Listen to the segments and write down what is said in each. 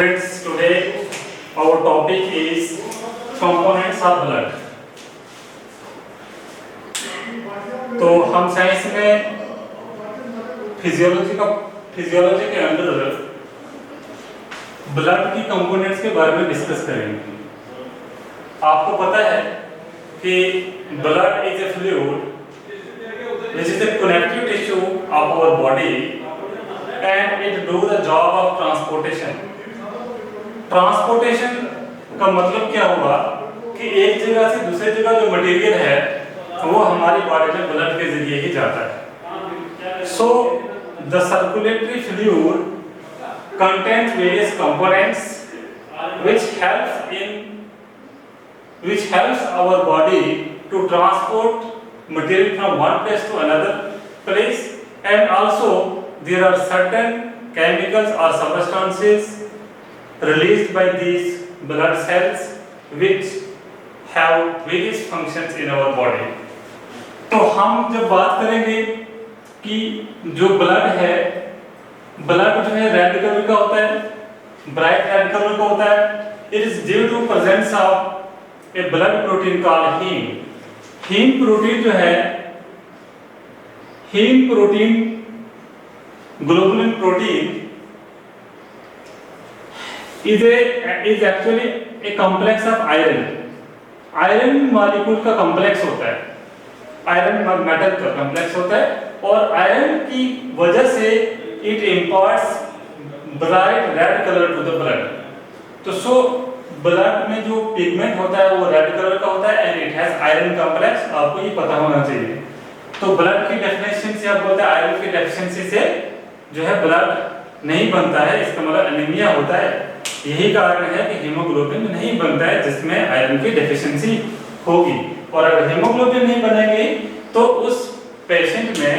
Students, today our topic is components of blood. तो हम science में फिजियोलॉजी के अंदर ब्लड की कंपोनेंट्स के बारे में डिस्कस करेंगे। आपको पता है कि blood is a fluid which is the connective tissue of our body and it do the job of transportation. Transportation का मतलब क्या हुआ कि एक जगह से दूसरे जगह जो मटेरियल है वो हमारी बॉडी में ब्लड के जरिए ही जाता है। So the circulatory fluid contains various components which helps our body to transport material from one place to another place, and also there are certain chemicals or substances released by these blood cells which have various functions in our body. तो हम जब बात करेंगे कि जो blood है, blood जो है रेड कलर का होता है, ब्राइट रेड कलर का होता है। It is due to presence of a blood protein called heme. Heme protein जो है, heme protein globulin protein is actually a complex of iron. Iron molecule का कॉम्प्लेक्स होता है, आयरन मेटल का complex होता है, और आयरन की वजह से it imparts bright red colour to the blood. तो सो ब्लड में जो पिगमेंट होता है वो रेड कलर का होता है and it has iron complex. आपको ये पता होना चाहिए। तो ब्लड की डेफिनेशन से आप बोलते हैं आयरन की डेफिशिएंसी से जो है ब्लड नहीं बनता है, इसका मतलब एनीमिया होता है। यही कारण है कि हीमोग्लोबिन नहीं बनता है जिसमें आयरन की डेफिशिएंसी होगी। और अगर हीमोग्लोबिन नहीं बनेगी तो उस पेशेंट में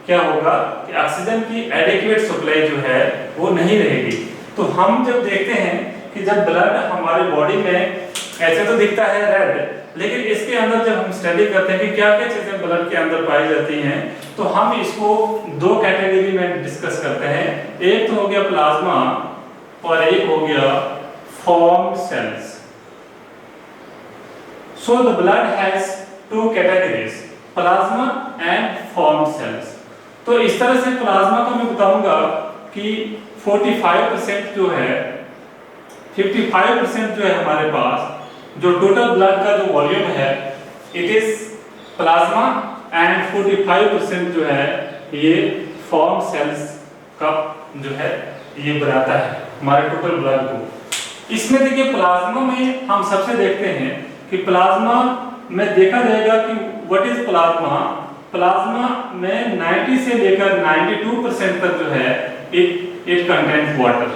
क्या होगा कि ऑक्सीजन की एडिक्वेट सप्लाई जो है वो नहीं रहेगी। तो हम जब देखते हैं कि जब ब्लड हमारी बॉडी में ऐसे तो दिखता है रेड, लेकिन इसके अंदर जब हम स्टडी करते हैं कि क्या क्या चीजें ब्लड के अंदर पाई जाती हैं, तो हम इसको दो कैटेगरी में डिस्कस करते हैं। एक तो हो गया प्लाज्मा और एक हो गया form cells. So the blood has two categories, plasma and form cells. तो इस तरह से प्लाज्मा को मैं बताऊंगा कि 45% जो है, 55% जो है हमारे पास जो टोटल ब्लड का जो वॉल्यूम है इट इज प्लाज्मा एंड 45% जो है ये फॉर्म सेल्स का जो है ये बनाता है हमारे टोटल ब्लड को। इसमें देखिए प्लाज्मा में हम सबसे देखते हैं कि प्लाज्मा में देखा जाएगा कि व्हाट इज प्लाज्मा। प्लाज्मा में 90 से लेकर 92% तक जो है इट कंटेन्स वाटर।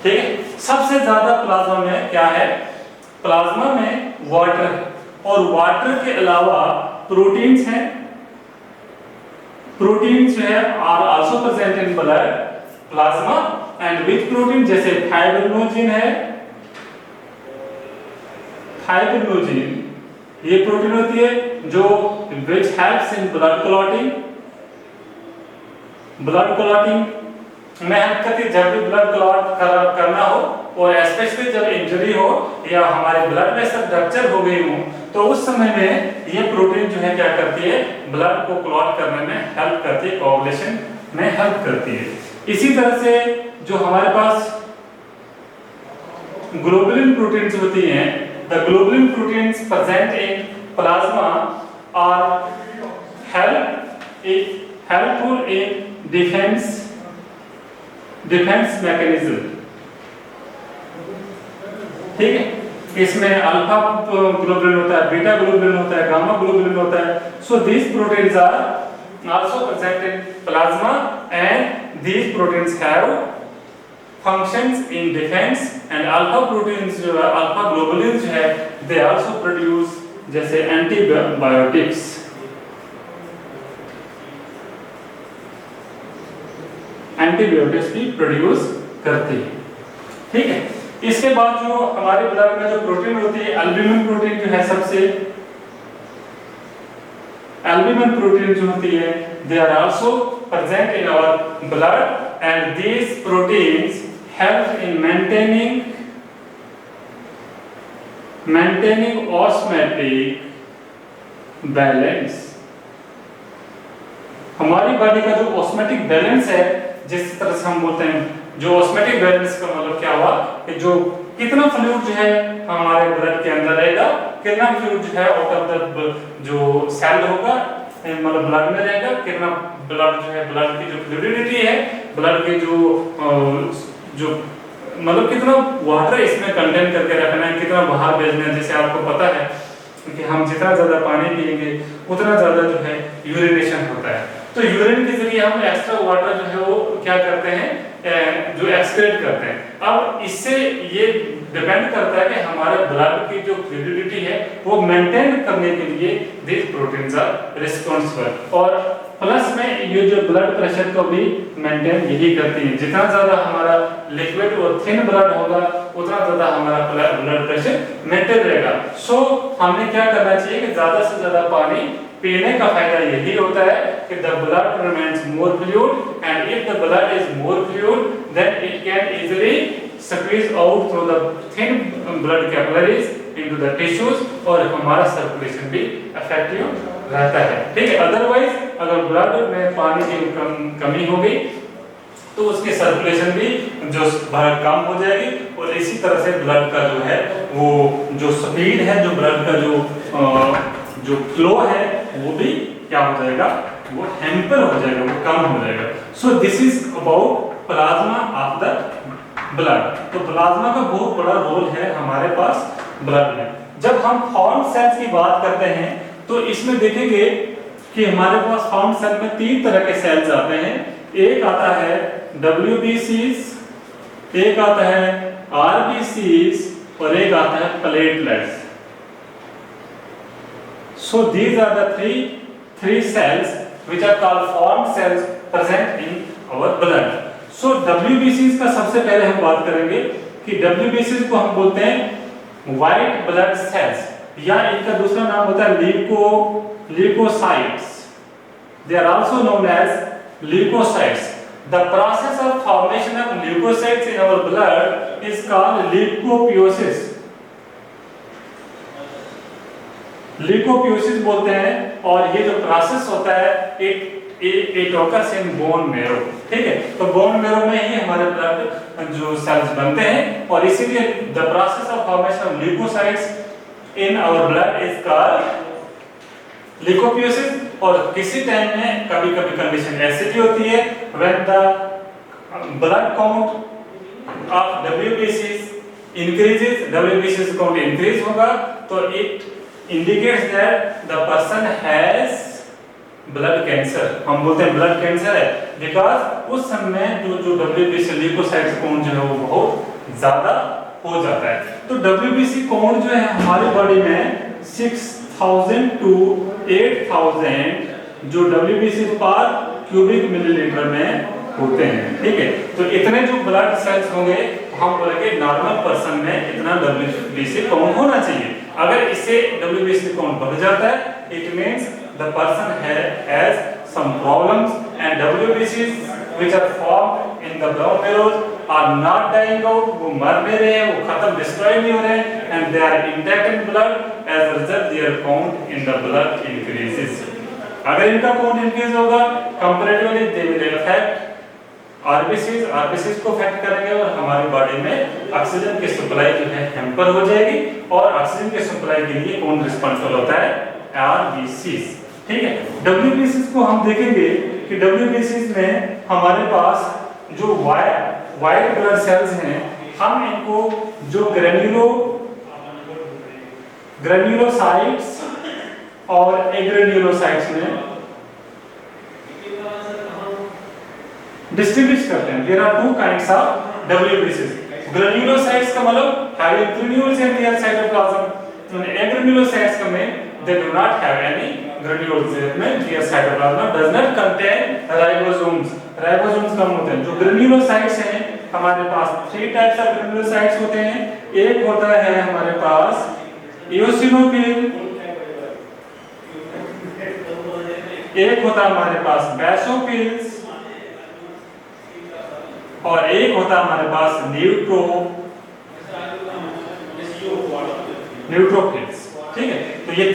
ठीक है, सबसे ज्यादा प्लाज्मा में क्या है, प्लाज्मा में वाटर है, और वाटर के अलावा प्रोटीन्स हैं। प्रोटीन्स जो है are also present in blood plasma and which protein, जैसे फाइब्रिनोजिन है, फाइब्रिनोजिन ये प्रोटीन होती है जो which helps in blood clotting में हेल्प करती है जब भी ब्लड क्लॉट करना हो, और स्पेशली जब इंजरी हो या हमारे ब्लड में सब रप्चर हो गई हो तो उस समय में ये प्रोटीन जो है क्या करती है, ब्लड को क्लॉट करने में हेल्प करती है, कोआगुलेशन में हेल्प करती है। इसी तरह से जो हमारे पास ग्लोबुलिन प्रोटीन्स होती हैं, the globulin proteins present in plasma are helpful in defence mechanism. ठीक है, इसमें अल्फा ग्लोबुलिन होता है, बीटा ग्लोबुलिन होता है, गामा ग्लोबुलिन होता है। So these proteins are also present in plasma and these proteins have functions in defense, and alpha proteins जो है, alpha globulins जो है they also produce जैसे antibiotics। एंटीबायोटिक्स भी प्रोड्यूस करती है। ठीक है, इसके बाद जो हमारे ब्लड में जो प्रोटीन होती है, एल्ब्यूमिन प्रोटीन जो है, सबसे एल्ब्यूमिन प्रोटीन जो होती है they are also present in our blood and these proteins helps in maintaining osmotic balance। हमारी बॉडी का जो ऑस्मेटिक बैलेंस है, जिस तरह से हम बोलते हैं, जो ऑस्मेटिक बैलेंस का मतलब क्या हुआ कि जो कितना फ्लूइड जो है हमारे ब्लड के अंदर रहेगा, कितना फ्लूइड जो है आउट ऑफ द जो सेल होगा मतलब ब्लड में रहेगा, कितना ब्लड जो है, ब्लड की जो फ्लूइडिटी है, ब्लड की जो मतलब कितना वाटर इसमें कंटेन करके रखना है, कितना बाहर भेजना है। जैसे आपको पता है कि हम जितना ज्यादा पानी पिएंगे उतना ज्यादा जो है यूरिनेशन होता है, तो यूरिन के जरिए हम एक्स्ट्रा वाटर जो है वो क्या करते हैं, जो एक्सक्रीट करते हैं। अब इससे ये डिपेंड करता है कि हमारे ब्लड की जो फ्लूइडिटी है वो मेंटेन करने के लिए दिस प्रोटीन्स आर रिस्पांसिबल, और प्लस में ये जो ब्लड प्रेशर को भी मेंटेन यही करती है। जितना ज्यादा हमारा लिक्विड और थिन ब्लड होगा उतना ज्यादा हमारा ब्लड प्रेशर मेंटेन रहेगा। सो हमें क्या करना चाहिए कि ज्यादा से ज्यादा पानी पीने का फायदा यही होता है कि the blood remains more fluid, and if the blood is more fluid then it can easily squeeze out through the thin blood capillaries into the tissues, और हमारा सर्कुलेशन भी इफेक्टिव रहता है। ठीक है, अदरवाइज अगर ब्लड में पानी की कमी हो गई तो उसकी सर्कुलेशन भी जो कम हो जाएगी, और इसी तरह से ब्लड का जो है वो जो स्पीड है, जो ब्लड का जो फ्लो है वो भी क्या हो जाएगा, वो हैम्पर हो जाएगा, वो कम हो जाएगा। So this is about plasma of the blood. तो प्लाज्मा का बहुत बड़ा रोल है हमारे पास ब्लड में। जब हम फाउंड सेल्स की बात करते हैं तो इसमें देखेंगे कि हमारे पास फाउंड सेल में 3 तरह के सेल्स आते हैं। एक आता है WBCs, एक आता है RBCs, और एक आता है platelets. So these are the three cells which are called formed cells present in our blood. So WBCs का सबसे पहले हम बात करेंगे कि WBCs को हम बोलते हैं white blood cells, या इनका दूसरा नाम होता है leukocytes. They are also known as leukocytes. The process of formation of leukocytes in our blood is called leukopiosis. ल्यूकोपियोसिस बोलते हैं, और ये जो प्रोसेस होता है it occurs in bone marrow. ठीक है, तो बोन मैरो में ही हमारे ब्लड जो सेल्स बनते हैं, और इसीलिए the process of formation of leucocytes in our blood is called leucopoiesis. और किसी टाइम में कभी-कभी कंडीशन ऐसी भी होती है when the blood count of WBCs increases, WBCs count increase होगा तो it indicates that the person has blood cancer। हम बोलते हैं ब्लड कैंसर है, बिकॉज उस समय जो WBC ल्यूकोसाइट्स काउंट जो है वो बहुत ज्यादा हो जाता है। तो WBC काउंट जो है हमारी बॉडी में 6000 to 8000 जो WBC पर क्यूबिक मिलीलीटर में होते हैं। ठीक है, तो इतने जो ब्लड सेल्स होंगे हम बोलेंगे नॉर्मल पर्सन में इतना WBC काउंट होना चाहिए। अगर इससे WBC काउंट बढ़ जाता है it means the person has some problems, and WBCs which are formed in the bone marrow are not dying out, वो मर नहीं रहे, वो खत्म डिस्ट्रॉय नहीं हो रहे, and they are intact in blood, as a result their count in the blood increases. अगर इनका काउंट इंक्रीज होगा comparatively they will affect RBCs को अफेक्ट करेंगे, और हमारी बॉडी में ऑक्सीजन की सप्लाई जो है हैम्पर हो जाएगी, और ऑक्सीजन की सप्लाई के लिए कौन रिस्पांसिबल होता है, RBCs। ठीक है, WBCs को हम देखेंगे कि WBCs में हमारे पास जो वाइट ब्लड सेल्स हैं, हम इनको जो ग्रेन्युलोसाइट्स और एग्रेन्युलोसाइट्स में डिस्टिंग्विश करते हैं। There are 2 kinds of WBCs। Granulocytes का मतलब having granules in their cytoplasm, agranulocytes का में they do not have any granules in their cytoplasm, does not contain ribosomes. Ribosomes कम होते हैं। जो ग्रेन्युलोसाइट्स हैं हमारे पास 3 टाइप्स ऑफ ग्रेन्युलोसाइट्स होते हैं। एक होता है हमारे पास इओसिनोफिल, एक होता है हमारे पास बेसोफिल्स, और एक होता है हमारे पास न्यूट्रोफिल्स। ठीक है, तो ये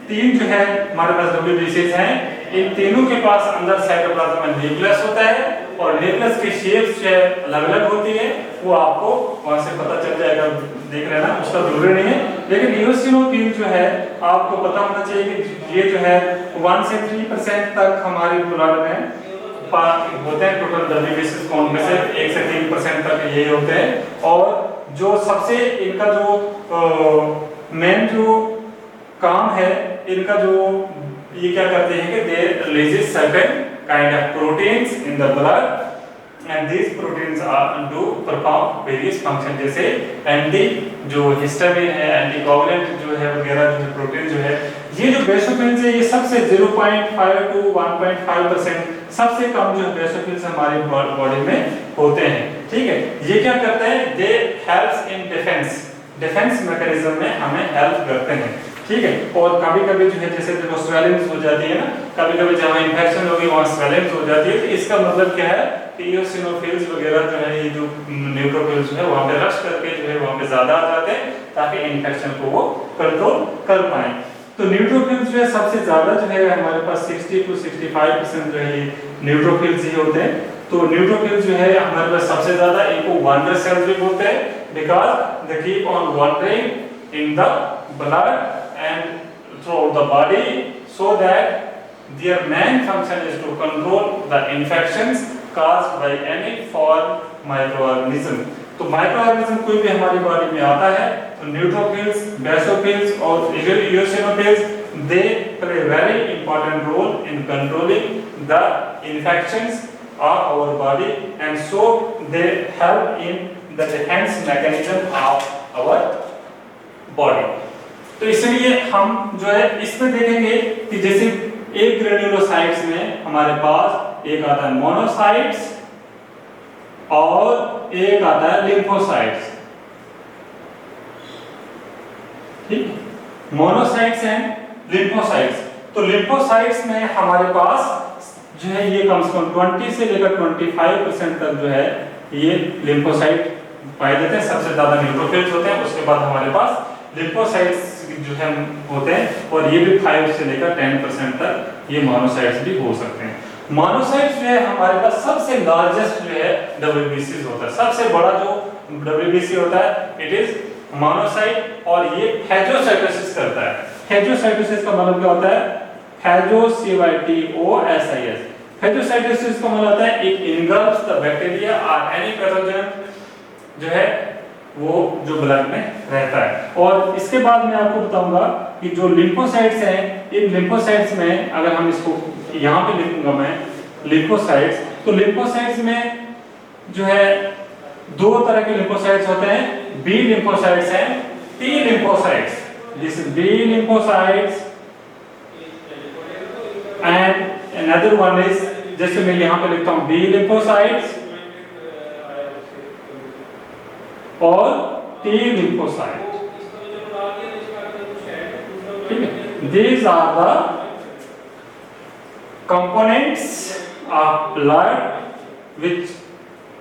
तीन जो है हमारे पास डब्ल्यूबीसीज हैं। इन तीनों के पास अंदर साइटोप्लाज्म में न्यूक्लियस होता है और न्यूक्लियस की शेप्स जो है अलग-अलग होती है, वो आपको वहां से पता चल जाएगा, देख रहे हैं ना, उसका जरूरी नहीं है। लेकिन इओसिनोफिल जो है आपको पता होना चाहिए कि ये जो है 1 से 3% तक हमारी ब्लड में होते हैं। टोटल डब्ल्यूबीसी काउंट में से 1 से 3% तक ये होते हैं। और जो सबसे इनका जो मेन जो काम है, इनका जो ये क्या करते हैं कि they releases certain kind of proteins in the blood and these proteins are do perform various function, जैसे एंटी जो हिस्टामिन है, एंटीकोगुलेंट जो है वगैरह जो प्रोटीन जो है, ये जो बेसोफिल्स है ये सबसे 0.5 to 1.5% सबसे कम जो बेसोफिल्स हमारी बॉडी में होते हैं। ठीक है, ये क्या करते हैं, दे हेल्प्स इन डिफेंस मैकेनिज्म में हमें हेल्प करते हैं। ठीक है, और कभी-कभी जो है जैसे देखो स्वेलिंग्स हो जाती है ना, कभी-कभी जब इन्फेक्शन होगी वहां स्वेलिंग्स हो जाती है, तो इसका मतलब क्या है कि इओसिनोफिल्स वगैरह जो है, ये जो न्यूट्रोफिल्स है वहां पे रश करके जो है वहां पे ज्यादा आ जाते हैं ताकि इन्फेक्शन को वो कंट्रोल कर पाए। तो न्यूट्रोफिल्स जो है सबसे ज्यादा जो है हमारे पास 60 to 65% जो है न्यूट्रोफिल्स ही होते हैं। तो न्यूट्रोफिल्स जो है हमारे पास सबसे ज्यादा, इनको वंडर सेल्स भी बोलते हैं, because they keep on wondering in the blood and throughout the body, so that their main function is to control the infections caused by any foreign microorganism। तो माइक्रोऑर्गेनिज्म कोई भी हमारी बॉडी में आता है तो न्यूट्रोफिल्स, बेसोफिल्स और eosinophils they play very important role in controlling the infections of our body and so they help in the defense mechanism of our body। तो इसलिए हम जो है इसमें देखेंगे कि जैसे एक ग्रेन्युलोसाइट्स में हमारे पास एक आता है मोनोसाइट्स और एक आता है लिम्फोसाइट्स। ठीक, मोनोसाइट्स एंड लिम्फोसाइट्स। तो लिम्फोसाइट्स में हमारे पास जो है ये कम से कम 20 से लेकर 25% तक जो है ये लिम्फोसाइट पाए जाते हैं। सबसे ज्यादा न्यूट्रोफिल्स होते हैं, उसके बाद हमारे पास लिम्फोसाइट्स जो है होते हैं, और ये भी 5 से लेकर 10% तक ये मोनोसाइट्स भी हो सकते हैं। मोनोसाइट्स जो है हमारे पास सबसे लार्जेस्ट जो है डब्ल्यूबीसी होता है, सबसे बड़ा जो डब्ल्यूबीसी होता है इट इज मोनोसाइट, और ये फेगोसाइटोसिस करता है। फेगोसाइटोसिस का मतलब क्या होता है, फेगोसाइटोसिस। फेगोसाइटोसिस का मतलब होता है इट इनगल्फ्स द बैक्टीरिया और एनी पैथोजन जो है वो जो ब्लड में रहता है। और इसके बाद मैं आपको बताऊंगा कि जो लिम्फोसाइट्स हैं, इन लिम्फोसाइट्स में अगर हम इसको यहाँ पे लिखूंगा मैं लिम्फोसाइट्स, तो लिम्फोसाइट्स में जो है दो तरह के लिम्फोसाइट्स होते हैं, बी लिम्फोसाइट्स हैं, T lymphocytes. This is B lymphocytes and another one is, जैसे मैं यहाँ पे लिखता हूँ बी लिम्फोसाइट्स और टी लिम्फोसाइट। ठीक है, these are the components of blood which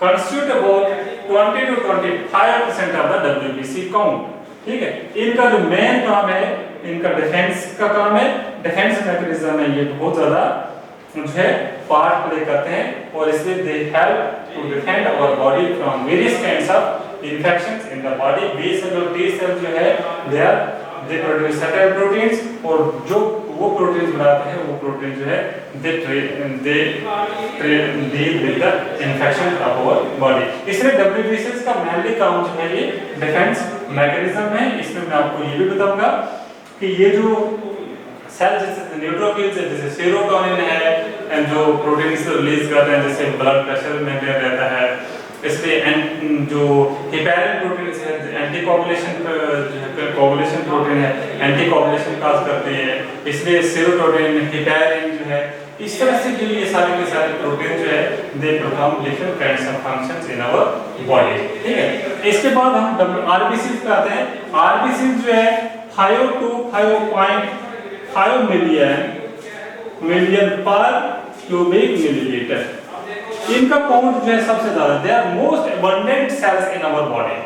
constitute about 20 to 25% of the WBC count। ठीक है, इनका जो मेन काम है, इनका डिफेंस का काम है, डिफेंस मैकेनिज्म में ये बहुत ज्यादा जो है पार्ट प्ले करते हैं, और इसलिए they help to defend our body from various kinds of infections in the body। B cell और T सेल जो है they produce certain proteins, और जो वो प्रोटीन बनाते हैं वो प्रोटीन जो है they deal with the infection of our body। इसलिए WBC का मेनली काम जो है ये डिफेंस मैकेनिज्म है। इसमें मैं आपको ये भी बताऊंगा कि ये जो सेल जैसे न्यूट्रोफिल्स है, जैसे सेरोटोनिन है जो प्रोटीन से रिलीज करते हैं, जैसे ब्लड प्रेशर मेंटेन रहता है, इसलिए जो हिपैरिन प्रोटीन है, एंटीकोगुलेशन कोगुलेशन प्रोटीन है, एंटीकोगुलेशन काज करते हैं, इसलिए सेरोटोनिन, हिपैरिन जो है, इस तरह से जो ये सारे के सारे प्रोटीन जो है they perform different kinds of functions in our body. ठीक है, इसके बाद हम आरबीसी पे आते हैं। आरबीसी जो है 5 to 5.5 मिलियन पर क्यूबिक मिलीलीटर। इनका काउंट जो है सबसे ज्यादा, they are most abundant cells in our body,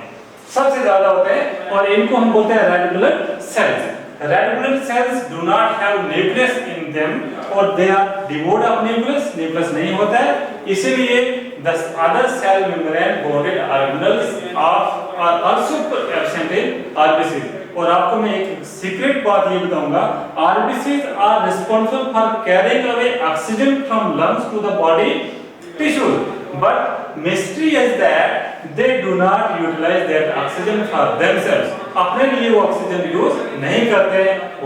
सबसे ज्यादा होते हैं और इनको हम बोलते हैं red blood cells. Red blood cells do not have nucleus in them और they are devoid of nucleus, nucleus नहीं होता है, इसीलिए the other cell membrane bonded organelles are also absent in RBC. और आपको मैं एक सीक्रेट बात ये बताऊंगा, RBCs are responsible for carrying away oxygen from lungs to the body tissues, but mystery is that they do not utilize that oxygen for themselves, अपने लिए वो ऑक्सीजन यूज नहीं करते।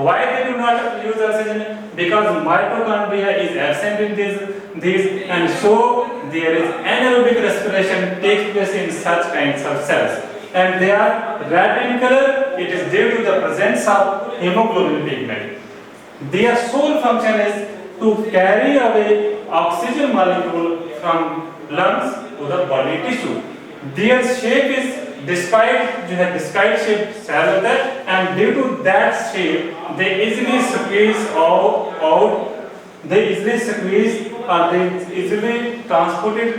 why they do not use oxygen? because mitochondria is absent in these and so there is anaerobic respiration takes place in such kinds of cells and they are red in color. It is due to the presence of hemoglobin pigment. Their sole function is to carry away oxygen molecule from lungs to the body tissue. Their shape is discoid, जो है discoid shape cell होता है and due to that shape they easily squeeze out, they easily squeeze or they easily transported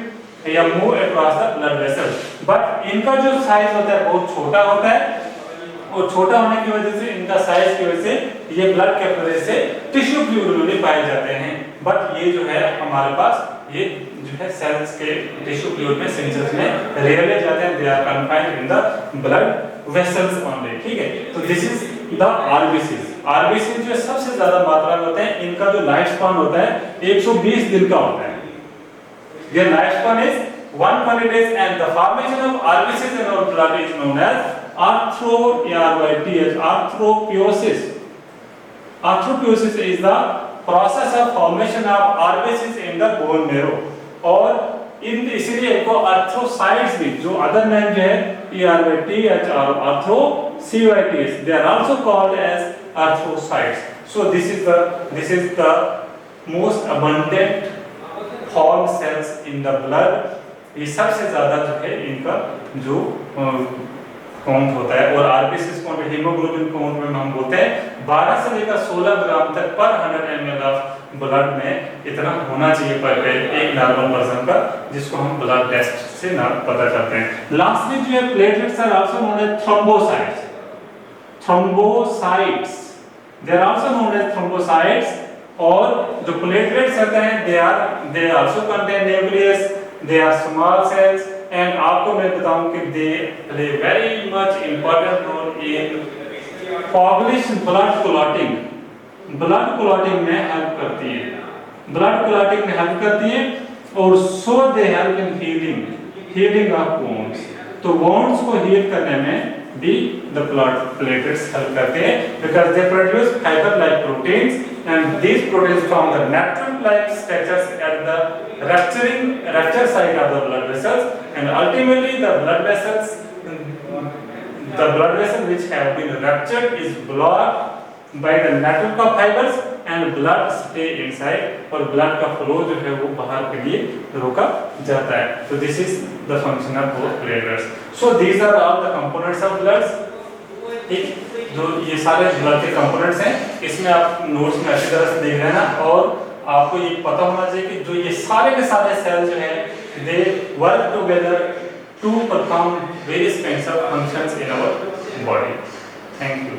या move across the blood vessel. But इनका जो size होता है बहुत छोटा होता है और छोटा होने की वजह से इनका साइज की वजह से ये ब्लड कैपिलरी से टिश्यू फ्लूइड में पाए जाते हैं। बट ये जो है हमारे पास ये जो है सेल्स के टिश्यू फ्लूइड में सेंसर्स में रेयरली जाते हैं, they are confined in the blood vessels only. ठीक है, तो this is the RBCs. RBCs जो सबसे ज्यादा मात्रा में होते हैं, इनका जो लाइफ स्पैन होता है 120 दिन का होता है। ये life span is 120 days and the formation of RBCs in our blood is known as arthropiosis. Arthropiosis is the process of formation of RBCs in the bone marrow और इन इसीलिए इनको आर्थ्रोसाइट्स भी, जो अदर नेम जो है ERTH और आर्थ्रोसाइट्स, they are also called as arthrocytes. So this is the most abundant formed cells in the blood. ये सबसे ज्यादा जो है इनका जो काउंट होता है और आरबीसीज काउंट हीमोग्लोबिन काउंट में हम बोलते हैं 12 से लेकर 16 ग्राम तक पर 100 ml ऑफ ब्लड में इतना होना चाहिए पर एक नॉर्मल पर्सन का, जिसको हम ब्लड टेस्ट से ना पता करते हैं। लास्टली जो है platelets are also known as thrombocytes. Thrombocytes they are also known as thrombocytes और जो प्लेटलेट्स होते हैं they also contain nucleus, they are small cells and आपको मैं बताऊं कि they play very much important role in coagulation, blood clotting में help करती है, blood clotting में help करती है और so they help in healing of wounds। तो wounds को heal करने में भी the blood platelets help करते हैं because they produce fiber-like proteins and these proteins form the network-like structures at the rupture site of the blood vessels and ultimately the blood vessel which have been ruptured is blocked by the network of fibers and blood stay inside और blood का flow जो है वो बाहर के लिए रोका जाता है। तो this is the function of both platelets. So these are all the components of blood. ठीक, जो ये सारे ब्लड के कंपोनेंट्स हैं, इसमें आप नोट्स में अच्छी तरह से देख लेना और आपको ये पता होना चाहिए कि जो ये सारे के सारे सेल जो है they work together to perform various kinds of functions in our body. Thank you.